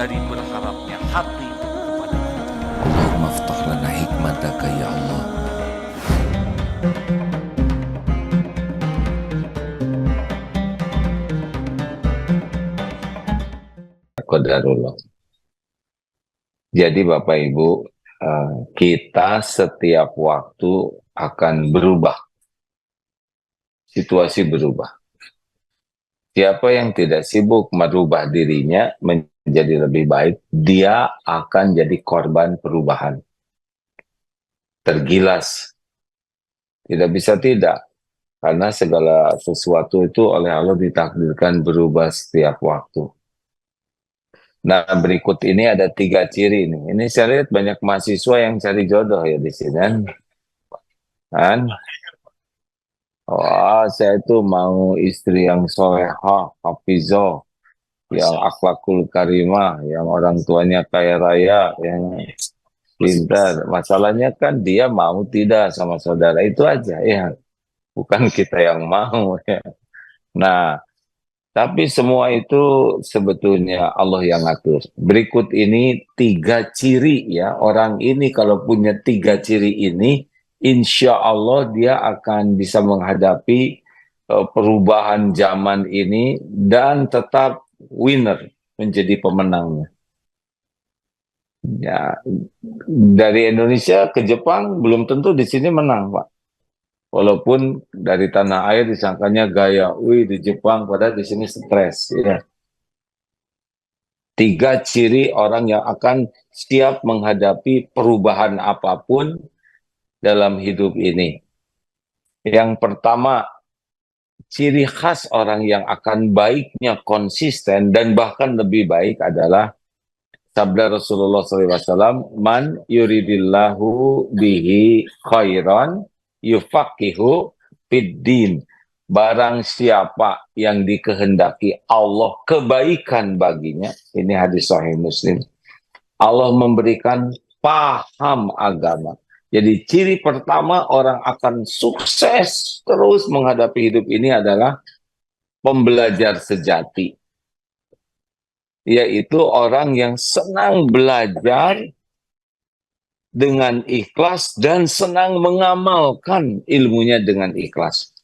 dari berharapnya hati itu kepada Allah. Allahumma aftah lana hikmataka ya Allah. Qadarullah. Jadi Bapak Ibu, kita setiap waktu akan berubah, situasi berubah. Siapa yang tidak sibuk merubah dirinya menjadi lebih baik, dia akan jadi korban perubahan. Tergilas. Tidak bisa tidak. Karena segala sesuatu itu oleh Allah ditakdirkan berubah setiap waktu. Nah, berikut ini ada 3 ciri nih. Ini saya lihat banyak mahasiswa yang cari jodoh ya di sini kan. Oh, saya itu mau istri yang solehah, hafizah, yang akhlakul karimah, yang orang tuanya kaya raya, yang pintar. Masalahnya kan dia mau tidak sama saudara, itu aja ya. Bukan kita yang mau ya. Nah, tapi semua itu sebetulnya Allah yang ngatur. Berikut ini 3 ciri ya. Orang ini kalau punya 3 ciri ini, insya Allah dia akan bisa menghadapi perubahan zaman ini dan tetap winner, menjadi pemenangnya. Ya, dari Indonesia ke Jepang belum tentu di sini menang, Pak. Walaupun dari tanah air disangkanya gaya, wih di Jepang, padahal di sini stres. Ya. 3 ciri orang yang akan siap menghadapi perubahan apapun dalam hidup ini. Yang pertama, ciri khas orang yang akan baiknya konsisten dan bahkan lebih baik adalah sabda Rasulullah SAW, man yuridillahu bihi khairan yufaqihu fiddin. Barang siapa yang dikehendaki Allah kebaikan baginya, ini hadis sahih Muslim, Allah memberikan paham agama. Jadi ciri pertama orang akan sukses terus menghadapi hidup ini adalah pembelajar sejati. Yaitu orang yang senang belajar dengan ikhlas dan senang mengamalkan ilmunya dengan ikhlas.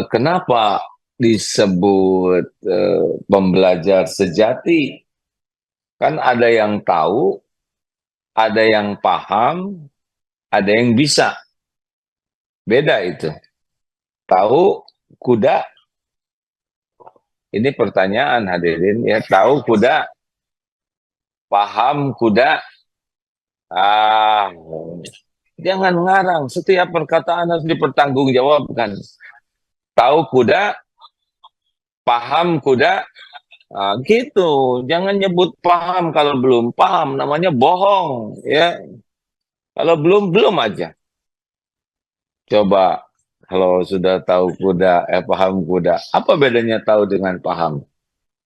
Kenapa disebut pembelajar sejati? Kan ada yang tahu, ada yang paham, ada yang bisa. Beda itu. Tahu kuda, ini pertanyaan hadirin ya, tahu kuda, paham kuda. Jangan ngarang, setiap perkataan harus dipertanggungjawabkan. Tahu kuda, paham kuda, gitu. Jangan nyebut paham kalau belum paham, namanya bohong ya. Kalau belum, belum aja. Coba kalau sudah tahu kuda, paham kuda, apa bedanya tahu dengan paham?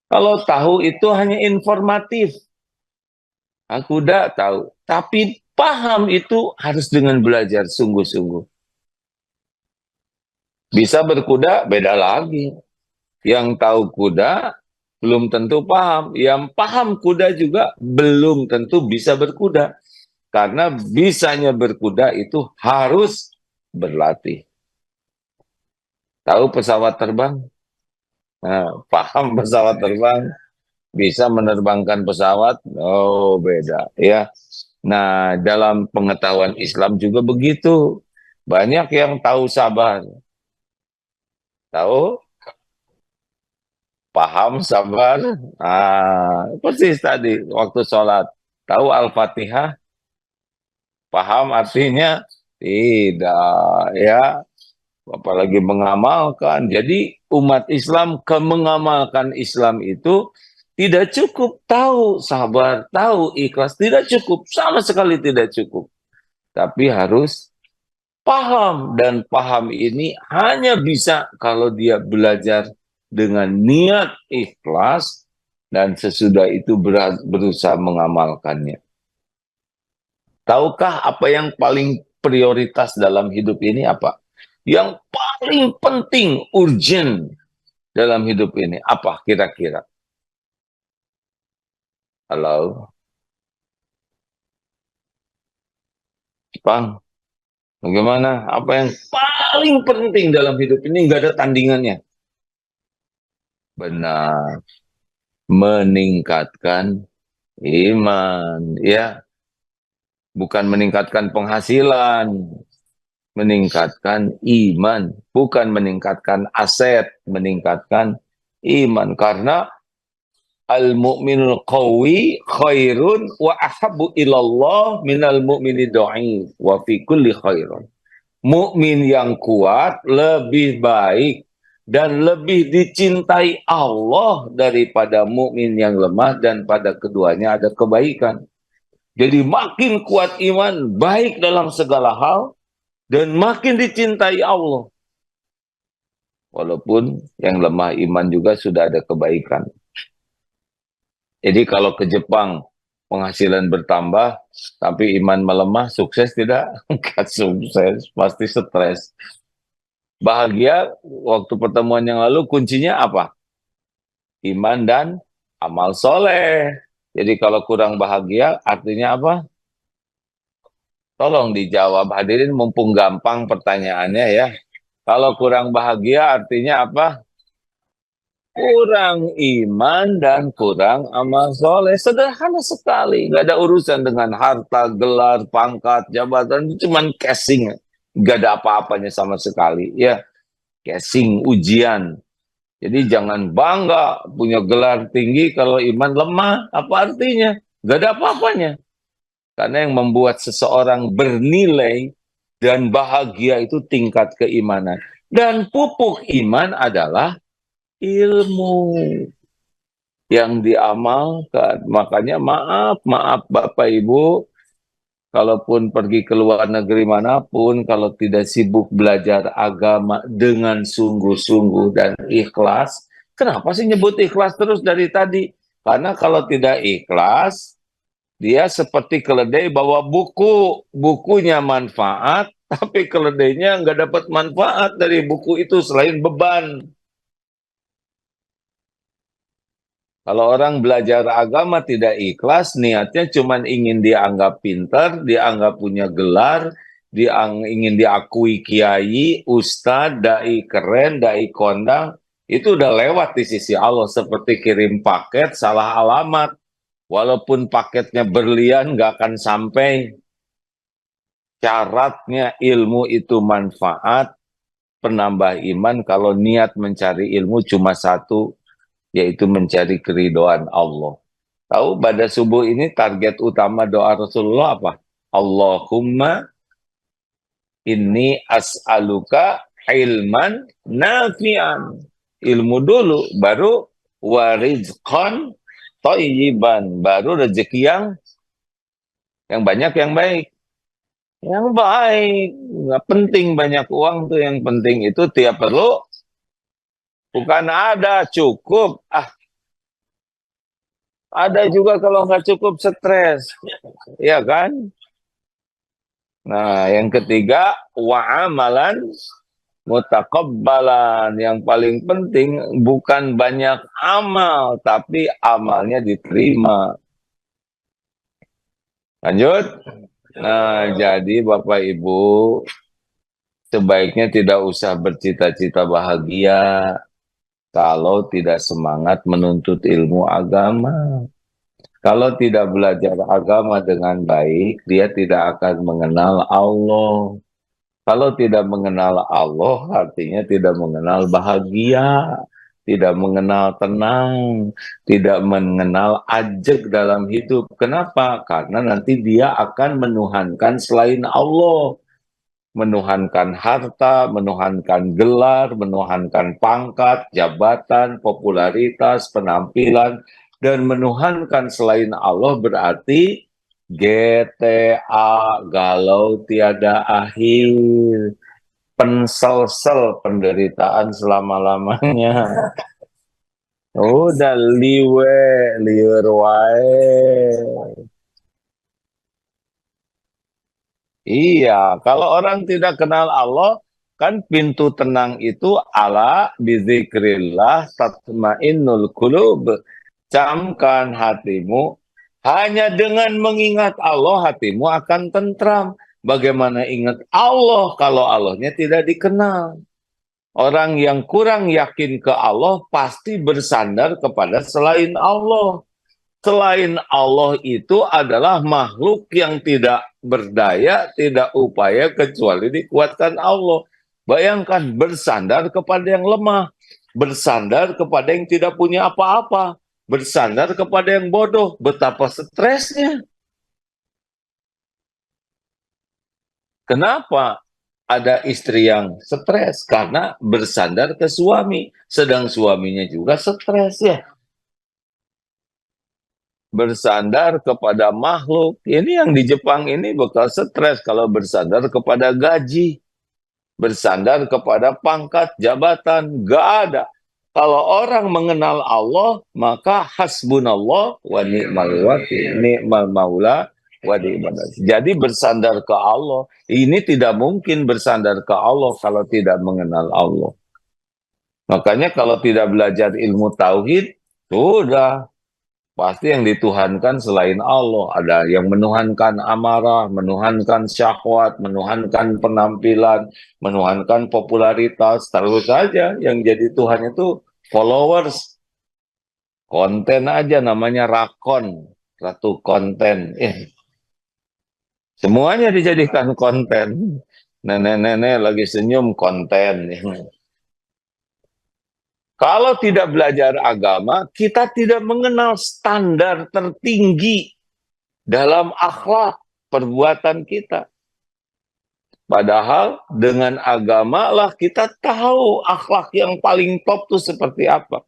Kalau tahu itu hanya informatif. Kuda tahu, tapi paham itu harus dengan belajar sungguh-sungguh. Bisa berkuda, beda lagi. Yang tahu kuda, belum tentu paham. Yang paham kuda juga belum tentu bisa berkuda. Karena bisanya berkuda itu harus berlatih. Tahu pesawat terbang? Nah, paham pesawat terbang? Bisa menerbangkan pesawat? Oh, beda ya. Nah, dalam pengetahuan Islam juga begitu. Banyak yang tahu sabar. Tahu? Paham sabar? Persis tadi waktu sholat. Tahu Al-Fatihah? Paham artinya? Tidak, ya. Apalagi mengamalkan. Jadi umat Islam mengamalkan Islam itu tidak cukup tahu sabar, tahu ikhlas. Tidak cukup, sama sekali tidak cukup. Tapi harus paham. Dan paham ini hanya bisa kalau dia belajar dengan niat ikhlas dan sesudah itu berusaha mengamalkannya. Tahukah apa yang paling prioritas dalam hidup ini apa? Yang paling penting, urgent dalam hidup ini apa kira-kira? Halo, Bang. Bagaimana? Apa yang paling penting dalam hidup ini nggak ada tandingannya? Benar, meningkatkan iman. Ya, bukan meningkatkan penghasilan, meningkatkan iman. Bukan meningkatkan aset, meningkatkan iman. Karena al-mu'minul qawi khairun wa ahabbu ilallah minal mu'mini dhaif wa fi kulli khairun. Mukmin yang kuat lebih baik dan lebih dicintai Allah daripada mukmin yang lemah, dan pada keduanya ada kebaikan. Jadi makin kuat iman, baik dalam segala hal, dan makin dicintai Allah. Walaupun yang lemah iman juga sudah ada kebaikan. Jadi kalau ke Jepang penghasilan bertambah, tapi iman melemah, sukses tidak? Enggak sukses, pasti stres. Bahagia waktu pertemuan yang lalu kuncinya apa? Iman dan amal soleh. Jadi kalau kurang bahagia artinya apa? Tolong dijawab hadirin mumpung gampang pertanyaannya ya. Kalau kurang bahagia artinya apa? Kurang iman dan kurang amal soleh. Sederhana sekali. Nggak ada urusan dengan harta, gelar, pangkat, jabatan. Cuman casing. Nggak ada apa-apanya sama sekali. Ya, casing, ujian. Jadi jangan bangga punya gelar tinggi kalau iman lemah. Apa artinya? Gak ada apa-apanya. Karena yang membuat seseorang bernilai dan bahagia itu tingkat keimanan. Dan pupuk iman adalah ilmu yang diamalkan. Makanya maaf Bapak Ibu, kalaupun pergi ke luar negeri manapun, kalau tidak sibuk belajar agama dengan sungguh-sungguh dan ikhlas, kenapa sih nyebut ikhlas terus dari tadi? Karena kalau tidak ikhlas, dia seperti keledai bawa buku, bukunya manfaat, tapi keledainya nggak dapat manfaat dari buku itu selain beban. Kalau orang belajar agama tidak ikhlas, niatnya cuma ingin dianggap pintar, dianggap punya gelar, ingin diakui kiai, ustadz, dai keren, dai kondang, itu udah lewat di sisi Allah. Seperti kirim paket, salah alamat. Walaupun paketnya berlian, nggak akan sampai. Syaratnya ilmu itu manfaat, penambah iman. Kalau niat mencari ilmu cuma satu, yaitu mencari keridhaan Allah. Tahu pada subuh ini target utama doa Rasulullah apa? Allahumma inni as'aluka ilman nafi'an. Ilmu dulu, baru warizqan thayyiban, baru rezeki yang banyak, yang baik. Yang baik, nggak penting banyak uang tuh, yang penting itu tiap perlu, bukan ada cukup. Ada juga kalau nggak cukup stres, ya kan? Nah, yang ketiga, wa'amalan mutakabbalan. Yang paling penting bukan banyak amal, tapi amalnya diterima. Lanjut. Nah, jadi Bapak Ibu, sebaiknya tidak usah bercita-cita bahagia kalau tidak semangat menuntut ilmu agama. Kalau tidak belajar agama dengan baik, dia tidak akan mengenal Allah. Kalau tidak mengenal Allah, artinya tidak mengenal bahagia, tidak mengenal tenang, tidak mengenal ajeg dalam hidup. Kenapa? Karena nanti dia akan menuhankan selain Allah. Menuhankan harta, menuhankan gelar, menuhankan pangkat, jabatan, popularitas, penampilan, dan menuhankan selain Allah berarti GTA, galau tiada akhir, pensel-sel, penderitaan selama-lamanya. Udah liwe, liur wae. Iya, kalau orang tidak kenal Allah, kan pintu tenang itu ala bizikrillah tatmainnul qulub. Camkan hatimu Hanya dengan mengingat Allah hatimu akan tentram. Bagaimana ingat Allah kalau Allahnya tidak dikenal? Orang yang kurang yakin ke Allah pasti bersandar kepada selain Allah. Selain Allah itu adalah makhluk yang tidak berdaya, tidak upaya kecuali dikuatkan Allah. Bayangkan bersandar kepada yang lemah, bersandar kepada yang tidak punya apa-apa, bersandar kepada yang bodoh. Betapa stresnya. Kenapa ada istri yang stres? Karena bersandar ke suami, sedang suaminya juga stres ya. Bersandar kepada makhluk. Ini yang di Jepang ini bakal stres kalau bersandar kepada gaji, bersandar kepada pangkat, jabatan, gak ada. Kalau orang mengenal Allah, maka hasbunallah wa ni'mal wakil, ni'mal maula wa ni'mal nasir. Jadi bersandar ke Allah. Ini tidak mungkin bersandar ke Allah kalau tidak mengenal Allah. Makanya kalau tidak belajar ilmu tauhid, sudah pasti yang dituhankan selain Allah. Ada yang menuhankan amarah, menuhankan syahwat, menuhankan penampilan, menuhankan popularitas. Terus saja yang jadi Tuhan itu followers. Konten aja namanya rakon, ratu konten. Semuanya dijadikan konten. Nenek-nenek lagi senyum konten. Kalau tidak belajar agama, kita tidak mengenal standar tertinggi dalam akhlak perbuatan kita. Padahal dengan agama lah kita tahu akhlak yang paling top itu seperti apa.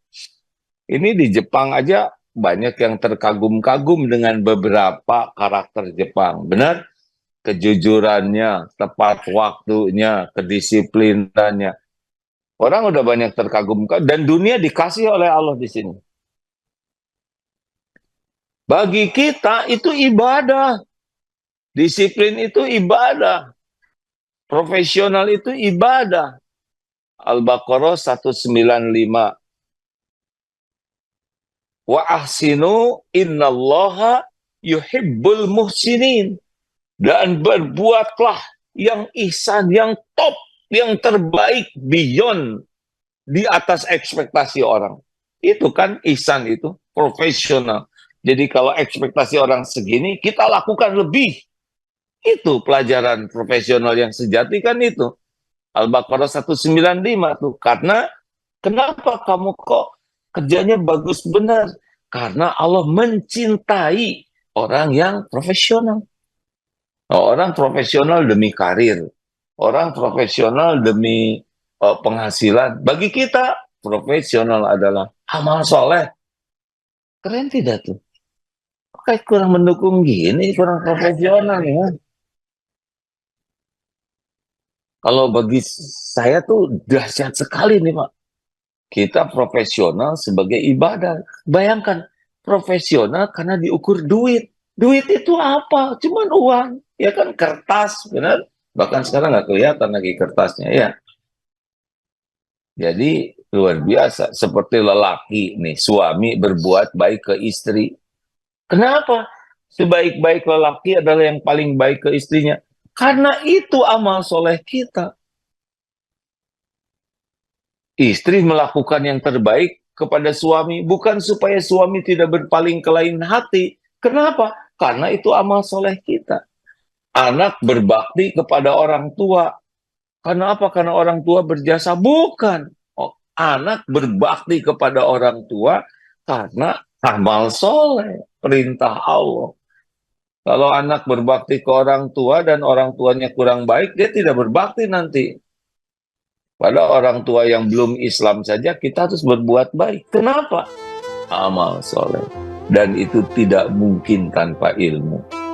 Ini di Jepang aja banyak yang terkagum-kagum dengan beberapa karakter Jepang. Benar? Kejujurannya, tepat waktunya, kedisiplinannya. Orang udah banyak terkagum-kagum dan dunia dikasih oleh Allah di sini. Bagi kita itu ibadah. Disiplin itu ibadah. Profesional itu ibadah. Al-Baqarah 195. Wa ahsinu innallaha yuhibbul muhsinin. Dan berbuatlah yang ihsan, yang top, yang terbaik, beyond, di atas ekspektasi orang. Itu kan ihsan itu, profesional. Jadi kalau ekspektasi orang segini, kita lakukan lebih. Itu pelajaran profesional yang sejati kan itu. Al-Baqarah 195 tuh. Karena kenapa kamu kok kerjanya bagus benar? Karena Allah mencintai orang yang profesional. Orang profesional demi karir. Orang profesional demi penghasilan. Bagi kita, profesional adalah amal soleh. Keren tidak tuh? Kayak kurang mendukung gini, kurang profesional ya. Kalau bagi saya tuh dahsyat sekali nih Pak. Kita profesional sebagai ibadah. Bayangkan, profesional karena diukur duit. Duit itu apa? Cuman uang. Ya kan kertas, benar? Bahkan sekarang nggak kelihatan lagi kertasnya ya. Jadi luar biasa. Seperti lelaki nih, suami berbuat baik ke istri. Kenapa? Sebaik-baik lelaki adalah yang paling baik ke istrinya. Karena itu amal soleh kita. Istri melakukan yang terbaik kepada suami, bukan supaya suami tidak berpaling ke lain hati. Kenapa? Karena itu amal soleh kita. Anak berbakti kepada orang tua. Karena apa? Karena orang tua berjasa? Bukan. Anak berbakti kepada orang tua karena amal soleh, perintah Allah. Kalau anak berbakti ke orang tua dan orang tuanya kurang baik, dia tidak berbakti nanti. Pada orang tua yang belum Islam saja, kita harus berbuat baik. Kenapa? Amal soleh. Dan itu tidak mungkin tanpa ilmu.